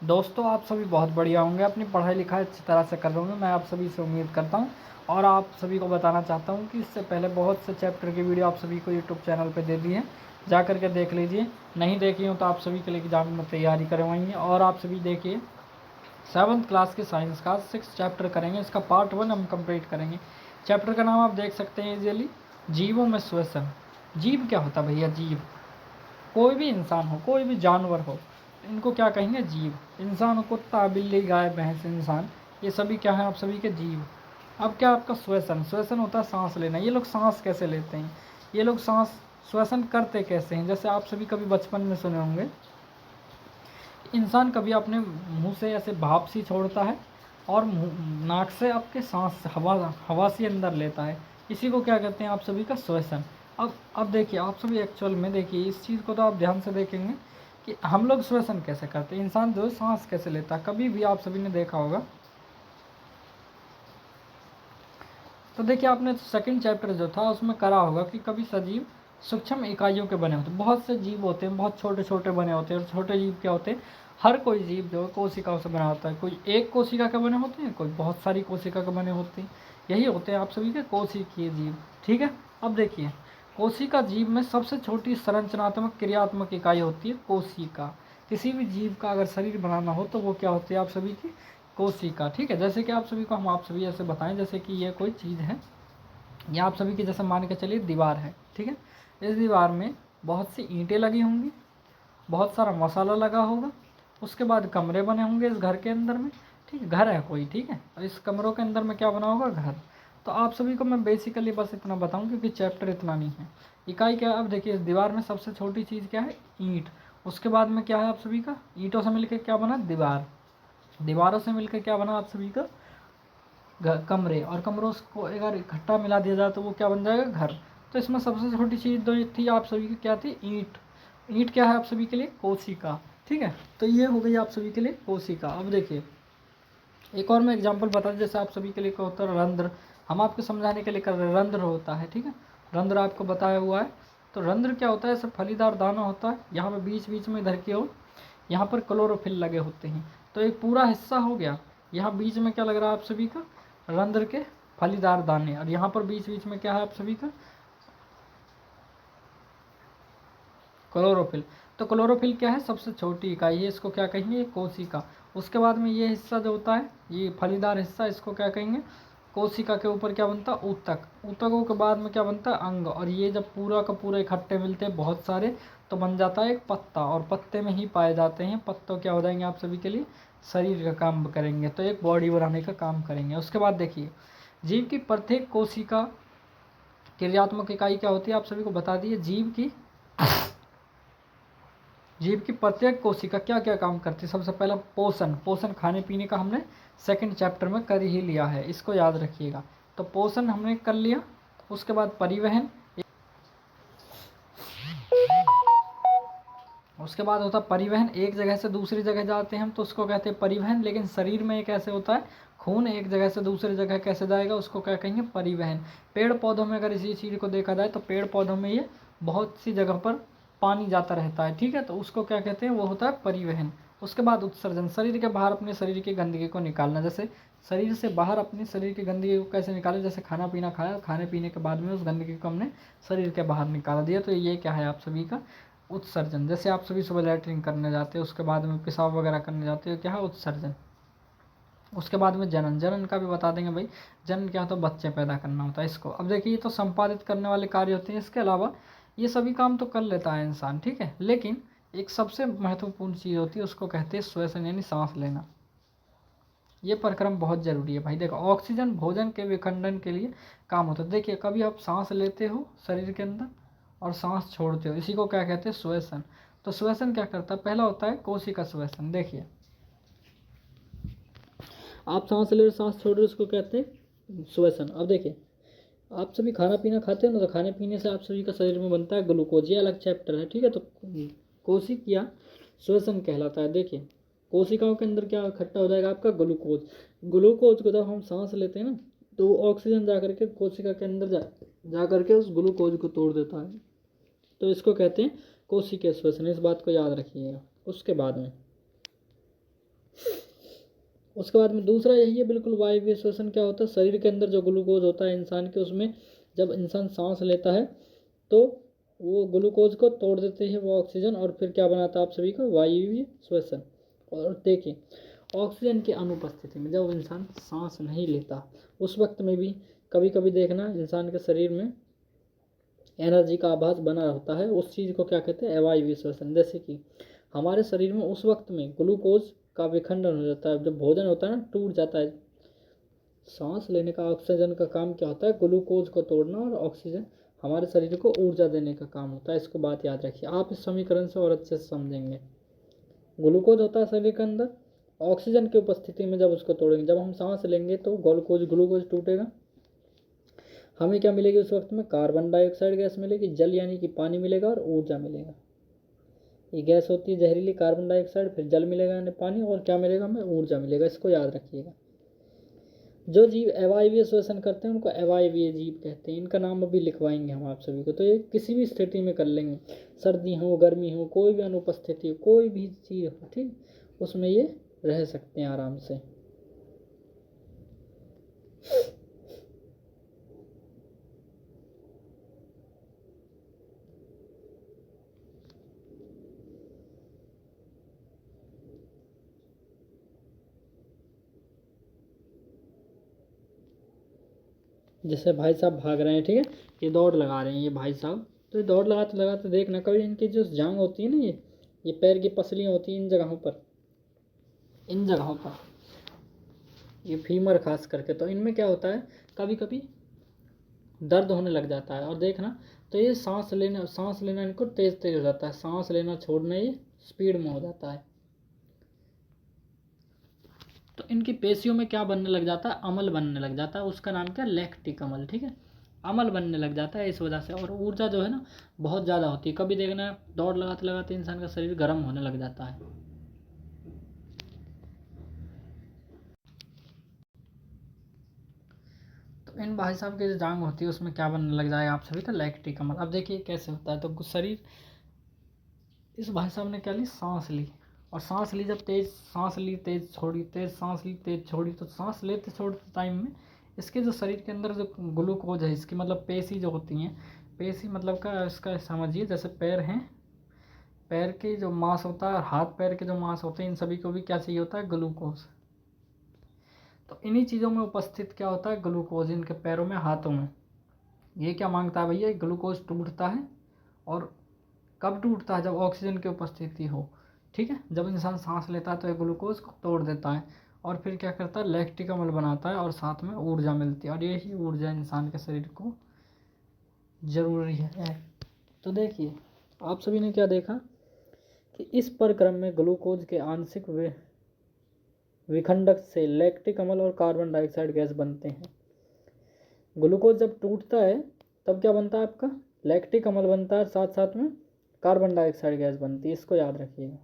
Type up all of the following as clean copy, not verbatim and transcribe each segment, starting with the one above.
दोस्तों, आप सभी बहुत बढ़िया होंगे। अपनी पढ़ाई लिखाई अच्छी तरह से कर रहे होंगे, मैं आप सभी से उम्मीद करता हूं। और आप सभी को बताना चाहता हूं कि इससे पहले बहुत से चैप्टर की वीडियो आप सभी को यूट्यूब चैनल पे दे दी है, जा करके देख लीजिए। नहीं देखी हो तो आप सभी के लिए एग्जाम में तैयारी करवाएंगे। और आप सभी देखिए, 7th क्लास के साइंस का 6 चैप्टर करेंगे, इसका पार्ट 1 हम कंप्लीट करेंगे। चैप्टर का नाम आप देख सकते हैं इजीली, जीवों में श्वसन। जीव क्या होता है भैया? जीव कोई भी इंसान हो, कोई भी जानवर हो, इनको क्या कहेंगे? जीव। इंसान, कुत्ता, बिल्ली, गाय, भैंस, इंसान, ये सभी क्या है? आप सभी के जीव। अब क्या आपका श्वसन? श्वसन होता है सांस लेना। ये लोग सांस कैसे लेते हैं? ये लोग सांस श्वसन करते कैसे हैं? जैसे आप सभी कभी बचपन में सुने होंगे, इंसान कभी अपने मुंह से ऐसे भाप सी छोड़ता है और नाक से आपके सांस हवा सी अंदर लेता है। इसी को क्या कहते हैं? आप सभी का श्वसन। अब देखिए, आप सभी एक्चुअल में देखिए इस चीज़ को, तो आप ध्यान से देखेंगे कि हम लोग श्वसन कैसे करते हैं, इंसान जो है सांस कैसे लेता है। कभी भी आप सभी ने देखा होगा, तो देखिए आपने सेकंड चैप्टर जो था उसमें करा होगा कि कभी सजीव सूक्ष्म इकाइयों के बने होते हैं। बहुत से जीव होते हैं, बहुत छोटे छोटे बने होते हैं। और छोटे जीव क्या होते हैं? हर कोई जीव जो है कोशिकाओं से बना होता है। कोई एक कोशिका के बने होते हैं, कोई बहुत सारी कोशिका के बने होते हैं। यही होते हैं आप सभी के कोशिकीय जीव। ठीक है। अब देखिए, कोशिका जीव में सबसे छोटी संरचनात्मक क्रियात्मक इकाई होती है कोशिका। किसी भी जीव का अगर शरीर बनाना हो तो वो क्या होती है? आप सभी की कोशिका। ठीक है। जैसे कि आप सभी को हम आप सभी ऐसे बताएं, जैसे कि ये कोई चीज़ है, ये आप सभी की जैसे मान के चलिए दीवार है। ठीक है। इस दीवार में बहुत सी ईंटें लगी होंगी, बहुत सारा मसाला लगा होगा, उसके बाद कमरे बने होंगे इस घर के अंदर में। ठीक है, घर है कोई। ठीक है। और इस कमरों के अंदर में क्या बना होगा? घर। तो आप सभी को मैं बेसिकली बस इतना बताऊं, क्योंकि चैप्टर इतना नहीं है। इकाई क्या है? अब देखिए, इस दीवार में सबसे छोटी चीज़ क्या है? ईंट। उसके बाद में क्या है आप सभी का? ईंटों से मिलकर क्या बना? दीवार। दीवारों से मिलकर क्या बना आप सभी का? कमरे। और कमरों को अगर इकट्ठा मिला दिया जाए तो वो क्या बन जाएगा? घर। तो इसमें सबसे छोटी चीज़ जो थी आप सभी की क्या थी? ईंट। ईंट क्या है आप सभी के लिए? कोशिका। ठीक है। तो ये हो गई आप सभी के लिए कोशिका। अब देखिए, एक और मैं एग्जांपल बता दूं, जैसे आप सभी के लिए क्या होता है? रंध्र। हम आपको समझाने के लिए कर रहे हैं, रंध्र होता है। ठीक है। रंध्र आपको बताया हुआ है। तो रंध्र क्या होता है? ऐसा फलीदार दाना होता है, यहाँ पे बीच बीच में इधर की ओर यहाँ पर क्लोरोफिल लगे होते हैं। तो एक पूरा हिस्सा हो गया। यहाँ बीच में क्या लग रहा है आप सभी का? रंध्र के फलीदार दाने। और यहाँ पर बीच बीच में क्या है आप सभी का? क्लोरोफिल। तो क्लोरोफिल क्या है? सबसे छोटी इकाई है, इसको क्या कहेंगे? कोशिका। उसके बाद में ये हिस्सा जो होता है, ये फलीदार हिस्सा, इसको क्या कहेंगे? कोशिका के ऊपर क्या बनता है? ऊतक। ऊतकों के बाद में क्या बनता है? अंग। और ये जब पूरा का पूरा इकट्ठे मिलते हैं बहुत सारे, तो बन जाता है एक पत्ता। और पत्ते में ही पाए जाते हैं। पत्तों क्या हो जाएंगे आप सभी के लिए? शरीर का काम करेंगे, तो एक बॉडी बनाने का काम करेंगे। उसके बाद देखिए, जीव की प्रत्येक कोशिका क्रियात्मक इकाई क्या होती है? आप सभी को बता दिए। जीव की प्रत्येक कोशिका क्या क्या काम करती है? सबसे पहला पोषण। पोषण खाने पीने का हमने सेकंड चैप्टर में कर ही लिया है, इसको याद रखिएगा। तो पोषण हमने कर लिया। उसके बाद परिवहन। उसके बाद होता है परिवहन। एक जगह से दूसरी जगह जाते हैं हम, तो उसको कहते हैं परिवहन। लेकिन शरीर में ये कैसे होता है? खून एक जगह से दूसरी जगह कैसे जाएगा? उसको क्या कहेंगे? परिवहन। पेड़ पौधों में अगर इसी चीज़ को देखा जाए, तो पेड़ पौधों में ये बहुत सी जगह पर पानी जाता रहता है। ठीक है। तो उसको क्या कहते हैं? वो होता है परिवहन। उसके बाद उत्सर्जन। शरीर के बाहर अपने शरीर की गंदगी को निकालना। जैसे शरीर से बाहर अपने शरीर की गंदगी को कैसे निकालें? जैसे खाना पीना खाया, खाने पीने के बाद में उस गंदगी को हमने शरीर के बाहर निकाल दिया, तो ये क्या है आप सभी का? उत्सर्जन। जैसे आप सभी सुबह लैट्रिन करने जाते हो, उसके बाद में पेशाब वगैरह करने जाते हो, क्या है? उत्सर्जन। उसके बाद में जनन। जनन का भी बता देंगे भाई। जनन क्या होता है? बच्चे पैदा करना होता है इसको। अब देखिए, ये तो संपादित करने वाले कार्य होते हैं। इसके अलावा ये सभी काम तो कर लेता है इंसान, ठीक है। लेकिन एक सबसे महत्वपूर्ण चीज़ होती है, उसको कहते हैं श्वसन, यानी सांस लेना। ये प्रक्रम बहुत जरूरी है भाई। देखो, ऑक्सीजन भोजन के विखंडन के लिए काम होता है। देखिए, कभी आप सांस लेते हो शरीर के अंदर और सांस छोड़ते हो, इसी को क्या कहते हैं? श्वसन। तो श्वसन क्या करता है? पहला होता है कोशिका श्वसन। देखिए, आप सांस ले रहे हो, सांस छोड़ रहे हो, उसको कहते हैं श्वसन। अब देखिए, आप सभी खाना पीना खाते हो ना, तो खाने पीने से आप सभी का शरीर में बनता है ग्लूकोज। ये अलग चैप्टर है, ठीक है। तो कोशिकीय श्वसन कहलाता है। देखिए, कोशिकाओं के अंदर क्या इकट्ठा हो जाएगा? आपका ग्लूकोज। ग्लूकोज को जब हम सांस लेते हैं ना, तो वो ऑक्सीजन जा करके कोशिका के अंदर जा करके उस ग्लूकोज को तोड़ देता है। तो इसको कहते हैं कोशिकीय श्वसन। इस बात को याद रखिएगा। उसके बाद में उसके बाद में दूसरा यही है बिल्कुल, वायवीय श्वसन क्या होता है, शरीर के अंदर जो ग्लूकोज होता है इंसान के, उसमें जब इंसान सांस लेता है तो वो ग्लूकोज को तोड़ देते हैं वो ऑक्सीजन, और फिर क्या बनाता है आप सभी को, वायवीय श्वसन। और देखिए ऑक्सीजन की अनुपस्थिति में जब इंसान सांस नहीं लेता उस वक्त में भी कभी कभी देखना इंसान के शरीर में एनर्जी का आभास बना होता है, उस चीज़ को क्या कहते हैं, अवायवीय श्वसन। जैसे कि हमारे शरीर में उस वक्त में ग्लूकोज का विखंडन हो जाता है, जब भोजन होता है ना टूट जाता है। सांस लेने का ऑक्सीजन का काम क्या होता है, ग्लूकोज को तोड़ना, और ऑक्सीजन हमारे शरीर को ऊर्जा देने का काम होता है। इसको बात याद रखिए, आप इस समीकरण से और अच्छे से समझेंगे। ग्लूकोज होता है शरीर के अंदर, ऑक्सीजन की उपस्थिति में जब उसको तोड़ेंगे, जब हम सांस लेंगे तो ग्लूकोज टूटेगा, हमें क्या मिलेगी उस वक्त में, कार्बन डाइऑक्साइड गैस मिलेगी, जल यानी कि पानी मिलेगा, और ऊर्जा मिलेगा। ये गैस होती है जहरीली कार्बन डाइऑक्साइड, फिर जल मिलेगा यानी पानी, और क्या मिलेगा हमें, ऊर्जा मिलेगा। इसको याद रखिएगा। जो जीव अवायवीय श्वसन करते हैं उनको अवायवीय जीव कहते हैं। इनका नाम अभी लिखवाएंगे हम आप सभी को, तो ये किसी भी स्थिति में कर लेंगे, सर्दी हो गर्मी हो, कोई भी अनुपस्थिति हो, कोई भी चीज़ हो, ठीक, उसमें ये रह सकते हैं आराम से। जैसे भाई साहब भाग रहे हैं, ठीक है, ये दौड़ लगा रहे हैं ये भाई साहब, तो ये दौड़ लगाते लगाते देखना कभी इनकी जो जांग होती है ना, ये पैर की पसलियाँ होती हैं इन जगहों पर, इन जगहों पर, ये फीमर खास करके, तो इनमें क्या होता है कभी कभी दर्द होने लग जाता है। और देखना तो ये सांस लेना इनको तेज तेज हो जाता है, सांस लेना छोड़ना ये स्पीड में हो जाता है। तो इनकी पेशियों में क्या बनने लग जाता है, अमल बनने लग जाता है, उसका नाम क्या, लैक्टिक अमल, ठीक है, अमल बनने लग जाता है इस वजह से। और ऊर्जा जो है ना बहुत ज़्यादा होती है, कभी देखना दौड़ लगाते लगाते इंसान का शरीर गर्म होने लग जाता है। तो इन भाई साहब की जो जांग होती है उसमें क्या बनने लग जाएगा आप सभी का, लैक्टिक अमल। अब देखिए कैसे होता है, तो शरीर, इस भाई साहब ने क्या ली, सांस ली, और सांस ली, जब तेज सांस ली तेज छोड़ी, तेज सांस ली तेज छोड़ी, तो सांस लेते छोड़ते टाइम में इसके जो शरीर के अंदर जो ग्लूकोज है, इसकी मतलब पेशी जो होती हैं, पेशी मतलब का इसका समझिए, जैसे पैर हैं, पैर के जो मांस होता है और हाथ पैर के जो मांस होते हैं, इन सभी को भी क्या चाहिए होता है, ग्लूकोज। तो इन्हीं चीज़ों में उपस्थित क्या होता है, ग्लूकोज, इनके पैरों में हाथों में। ये क्या मांगता है भैया, ग्लूकोज टूटता है, और कब टूटता है, जब ऑक्सीजन की उपस्थिति हो, ठीक है, जब इंसान सांस लेता है तो ये ग्लूकोज को तोड़ देता है, और फिर क्या करता है, लैक्टिक अम्ल बनाता है, और साथ में ऊर्जा मिलती है, और यही ऊर्जा इंसान के शरीर को जरूरी है। तो देखिए आप सभी ने क्या देखा कि इस प्रक्रम में ग्लूकोज के आंशिक विखंडक से लैक्टिक अम्ल और कार्बन डाइऑक्साइड गैस बनते हैं। ग्लूकोज जब टूटता है तब क्या बनता है आपका, लैक्टिक अम्ल बनता है, साथ साथ में कार्बन डाइऑक्साइड गैस बनती है। इसको याद रखिएगा।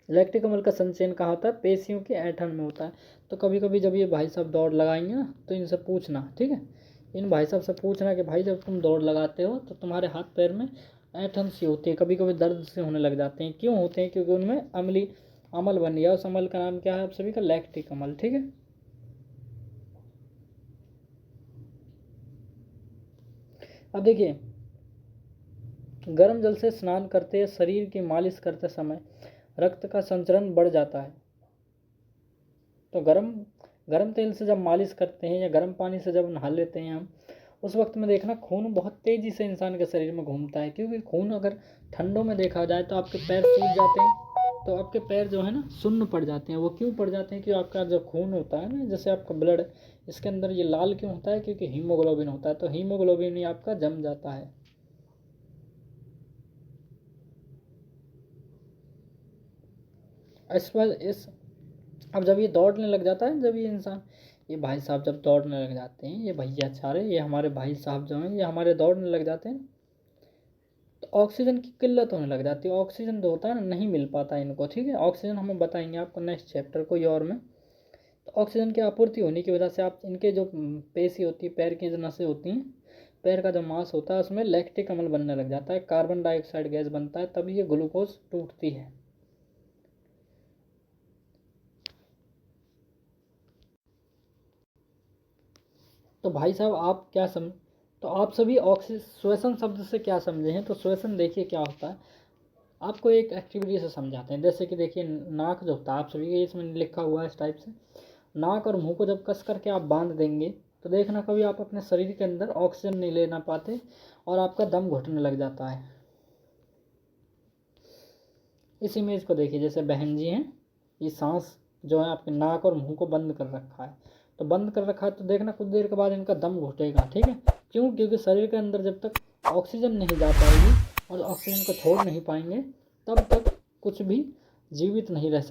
लैक्टिक अम्ल का संचयन कहाँ होता है, पेशियों के ऐंठन में होता है। तो कभी कभी जब ये भाई साहब दौड़ लगाएंगे ना तो इनसे पूछना, ठीक है, इन भाई साहब से पूछना कि भाई जब तुम दौड़ लगाते हो तो तुम्हारे हाथ पैर में ऐंठन सी होती है, कभी कभी दर्द से होने लग जाते हैं, क्यों होते हैं, क्योंकि उनमें अमल बन गया। उस अमल का नाम क्या है आप सभी का, लैक्टिक अम्ल, ठीक है। अब देखिए गर्म जल से स्नान करते या शरीर की मालिश करते समय रक्त का संचरण बढ़ जाता है। तो गर्म गर्म तेल से जब मालिश करते हैं या गर्म पानी से जब नहा लेते हैं हम, उस वक्त में देखना खून बहुत तेज़ी से इंसान के शरीर में घूमता है, क्योंकि खून अगर ठंडों में देखा जाए तो आपके पैर सूज जाते हैं, तो आपके पैर जो है ना सुन्न पड़ जाते हैं। वो क्यों पड़ जाते हैं, क्योंकि आपका जो खून होता है ना, जैसे आपका ब्लड, इसके अंदर ये लाल क्यों होता है, क्योंकि हीमोग्लोबिन होता है, तो हीमोग्लोबिन ही आपका जम जाता है। इस पर इस अब जब ये दौड़ने लग जाता है, जब ये इंसान, ये भाई साहब जब दौड़ने लग जाते हैं, ये भैया सारे, ये हमारे भाई साहब जो हैं, ये हमारे दौड़ने लग जाते हैं, तो ऑक्सीजन की किल्लत होने लग जाती है। ऑक्सीजन जो होता है ना नहीं मिल पाता है इनको, ठीक है, ऑक्सीजन हम बताएंगे आपको नेक्स्ट चैप्टर कोई और में। तो ऑक्सीजन की आपूर्ति होने की वजह से आप इनके जो पेशी होती है, पैर की जो नसें होती हैं, पैर का जो मांस होता है, उसमें लैक्टिक अम्ल बनने लग जाता है, कार्बन डाइऑक्साइड गैस बनता है, तभी ये ग्लूकोज टूटती है। तो भाई साहब आप क्या तो आप सभी श्वसन शब्द से क्या समझे हैं? तो श्वसन देखिए क्या होता है, आपको एक एक्टिविटी से समझाते हैं। जैसे कि देखिए नाक जो होता है, आप सभी के इसमें लिखा हुआ है इस टाइप से, नाक और मुंह को जब कस करके आप बांध देंगे तो देखना कभी आप अपने शरीर के अंदर ऑक्सीजन नहीं लेना पाते और आपका दम घुटने लग जाता है। इस इमेज को देखिए, जैसे बहन जी हैं, ये सांस जो है आपके नाक और मुंह को बंद कर रखा है, तो बंद कर रखा है तो देखना कुछ देर के बाद इनका दम घुटेगा। ठीक है, क्यों? क्योंकि शरीर के अंदर जब तक ऑक्सीजन नहीं जा पाएगी और ऑक्सीजन को छोड़ नहीं पाएंगे तब तक कुछ भी जीवित नहीं रह सकता।